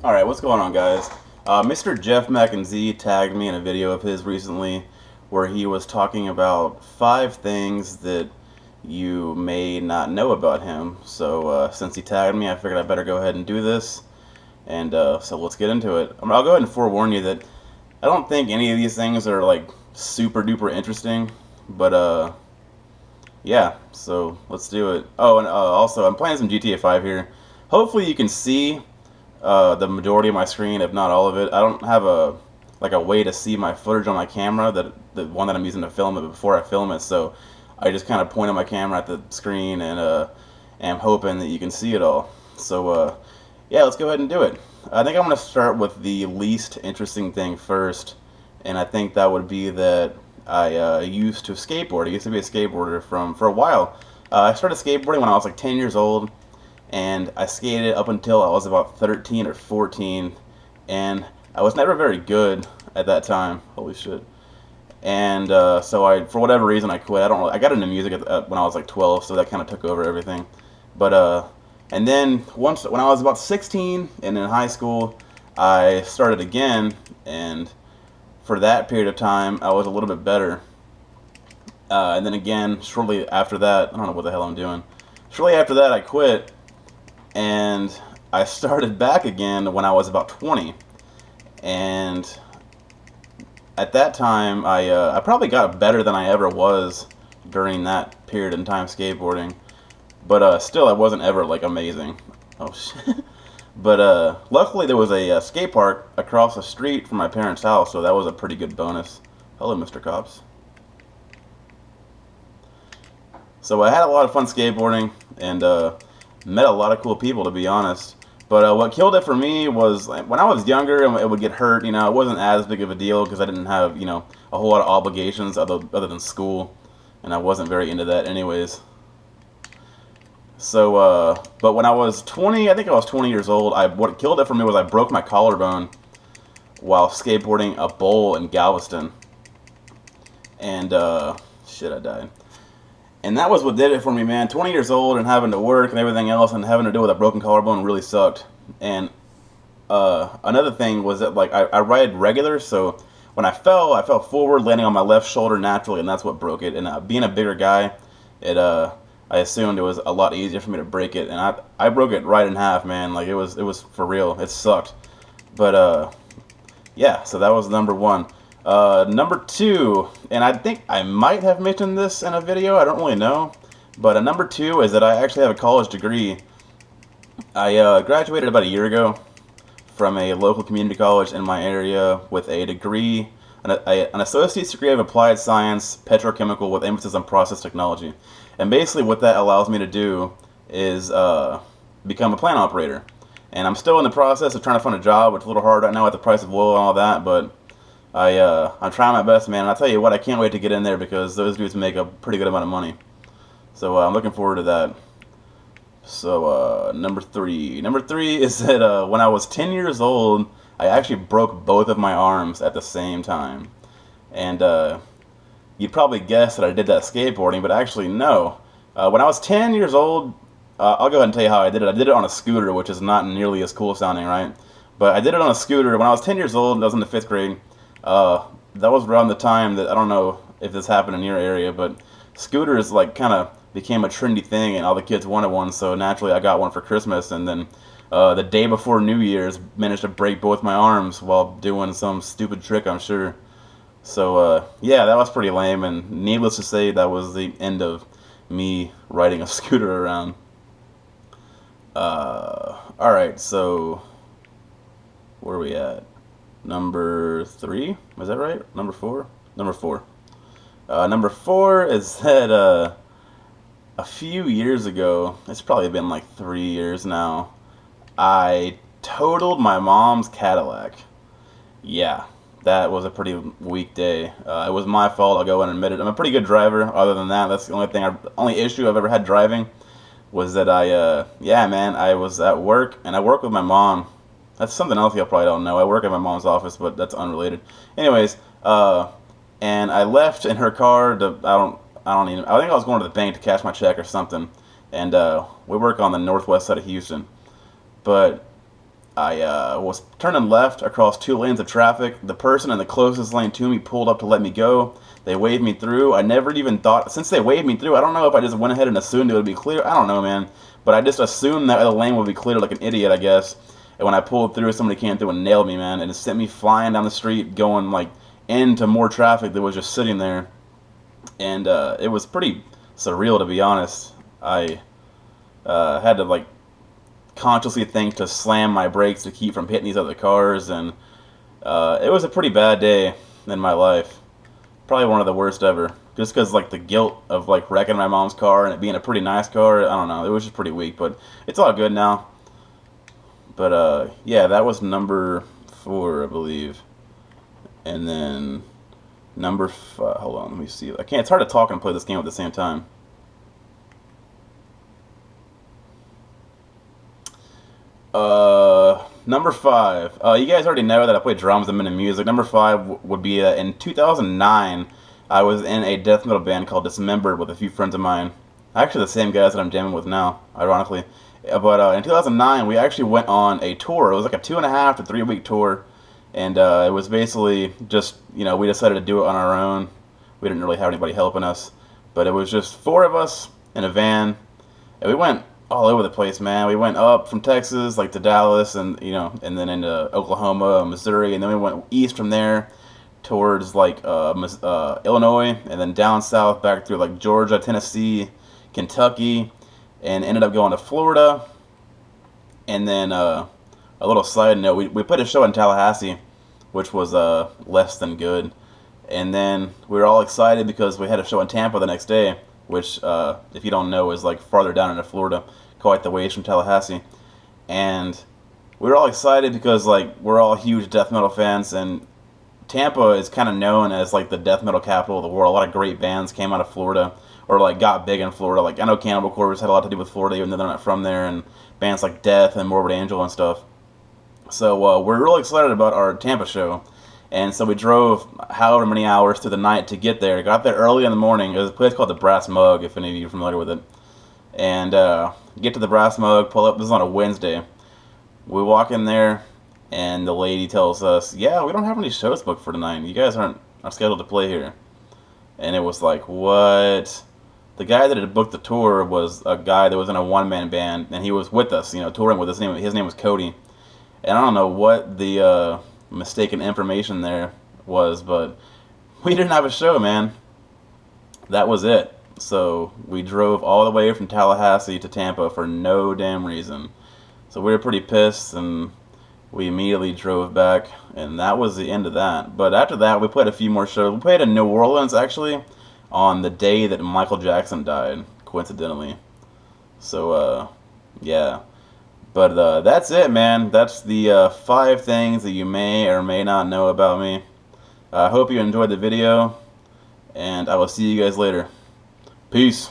Alright, what's going on, guys? Mr. Jeffmacknz tagged me in a video of his recently where he was talking about 5 things that you may not know about him. So, since he tagged me, I figured I better go ahead and do this. And so let's get into it. I'll go ahead and forewarn you that I don't think any of these things are like super duper interesting. But, yeah, so let's do it. Oh, and also, I'm playing some GTA 5 here. Hopefully you can see the majority of my screen, if not all of it. I don't have a way to see my footage on my camera, the one that I'm using to film it before I film it. So I just kind of point at my camera at the screen and am hoping that you can see it all. So yeah, let's go ahead and do it. I think I'm going to start with the least interesting thing first, and I think that would be that I used to skateboard. I used to be a skateboarder for a while. I started skateboarding when I was like 10 years old, and I skated up until I was about 13 or 14, and I was never very good at that time. Holy shit. And so for whatever reason, I quit. I got into music when I was like 12, so that kind of took over everything. But and then once when I was about 16 and in high school, I started again, and for that period of time, I was a little bit better. And then again, shortly after that, I don't know what the hell I'm doing. Shortly after that, I quit, and I started back again when I was about 20. And at that time, I probably got better than I ever was during that period in time skateboarding. But still, I wasn't ever like amazing. Oh shit. But luckily, there was a skate park across the street from my parents' house, so that was a pretty good bonus. Hello, Mr. Cops. So I had a lot of fun skateboarding and met a lot of cool people, to be honest. But what killed it for me was like, when I was younger and it would get hurt, it wasn't as big of a deal because I didn't have, a whole lot of obligations other than school, and I wasn't very into that anyways. So, but when I was 20, I think I was 20 years old, what killed it for me was I broke my collarbone while skateboarding a bowl in Galveston. And, shit, I died. And that was what did it for me, man. 20 years old and having to work and everything else and having to deal with a broken collarbone really sucked. And another thing was that like I ride regular, so when I fell forward, landing on my left shoulder naturally, and that's what broke it. And being a bigger guy, I assumed it was a lot easier for me to break it, and I broke it right in half, man. Like it was for real. It sucked. But yeah, so that was number one. Number two, and I think I might have mentioned this in a video, I don't really know, but number two is that I actually have a college degree. I graduated about a year ago from a local community college in my area with a degree, an associate's degree of applied science, petrochemical with emphasis on process technology. And basically what that allows me to do is become a plant operator. And I'm still in the process of trying to find a job, which is a little hard right now with the price of oil and all that, but I'm trying my best, man. And I'll tell you what, I can't wait to get in there because those dudes make a pretty good amount of money. So I'm looking forward to that. So number three is that when I was 10 years old, I actually broke both of my arms at the same time. And you'd probably guess that I did that skateboarding, but actually no. When I was 10 years old, I'll go ahead and tell you how I did it. I did it on a scooter, which is not nearly as cool sounding, right? But I did it on a scooter. When I was 10 years old, I was in the 5th grade. That was around the time that, I don't know if this happened in your area, but scooters like kind of became a trendy thing and all the kids wanted one, so naturally I got one for Christmas, and then the day before New Year's managed to break both my arms while doing some stupid trick, I'm sure. So yeah, that was pretty lame, and needless to say, that was the end of me riding a scooter around. Alright, so where are we at? Number 3? Is that right? Number 4? Number 4. Number 4 is that a few years ago, it's probably been like 3 years now, I totaled my mom's Cadillac. Yeah, that was a pretty weak day. It was my fault, I'll go and admit it. I'm a pretty good driver. Other than that, that's the only issue I've ever had driving was that yeah, man, I was at work, and I work with my mom. That's something else y'all probably don't know. I work at my mom's office, but that's unrelated. Anyways, and I left in her car to, I think I was going to the bank to cash my check or something. And we work on the northwest side of Houston. But I was turning left across 2 lanes of traffic. The person in the closest lane to me pulled up to let me go. They waved me through. I never even thought, since they waved me through, I don't know if I just went ahead and assumed it would be clear. I don't know, man. But I just assumed that the lane would be clear like an idiot, I guess. And when I pulled through, somebody came through and nailed me, man. And it sent me flying down the street, going like into more traffic that was just sitting there. And it was pretty surreal, to be honest. I had to like consciously think to slam my brakes to keep from hitting these other cars, and it was a pretty bad day in my life. Probably one of the worst ever. Just because like the guilt of like wrecking my mom's car and it being a pretty nice car, I don't know. It was just pretty weak, but it's all good now. But yeah, that was number 4, I believe. And then number 5. Hold on, let me see. I can't. It's hard to talk and play this game at the same time. Number 5. You guys already know that I play drums. I'm into music. Number 5 would be in 2009. I was in a death metal band called Dismembered with a few friends of mine. Actually, the same guys that I'm jamming with now, ironically. But in 2009, we actually went on a tour. It was like a 2.5 to 3 week tour, and it was basically just, you know, we decided to do it on our own. We didn't really have anybody helping us, but it was just 4 of us in a van, and we went all over the place, man. We went up from Texas, like to Dallas, and you know, and then into Oklahoma, Missouri, and then we went east from there towards like Illinois, and then down south back through like Georgia, Tennessee, Kentucky, and ended up going to Florida. And then a little side note, we put a show in Tallahassee, which was less than good. And then we were all excited because we had a show in Tampa the next day, which, if you don't know, is like farther down into Florida, quite the ways from Tallahassee. And we were all excited because like we're all huge death metal fans, and Tampa is kind of known as like the death metal capital of the world. A lot of great bands came out of Florida, or like got big in Florida. Like I know Cannibal Corpse had a lot to do with Florida, even though they're not from there, and bands like Death and Morbid Angel and stuff. So we're really excited about our Tampa show. And so we drove however many hours through the night to get there. Got there early in the morning. There's a place called the Brass Mug, if any of you are familiar with it. And get to the Brass Mug, pull up. This is on a Wednesday. We walk in there, and the lady tells us, "Yeah, we don't have any shows booked for tonight. You guys aren't scheduled to play here." And it was like, what? The guy that had booked the tour was a guy that was in a one-man band, and he was with us, you know, touring with us. His name was Cody. And I don't know what the mistaken information there was, but we didn't have a show, man. That was it. So we drove all the way from Tallahassee to Tampa for no damn reason. So we were pretty pissed, and we immediately drove back, and that was the end of that. But after that, we played a few more shows. We played in New Orleans, actually, on the day that Michael Jackson died, coincidentally. So, yeah. But that's it, man. That's the 5 things that you may or may not know about me. I hope you enjoyed the video, and I will see you guys later. Peace.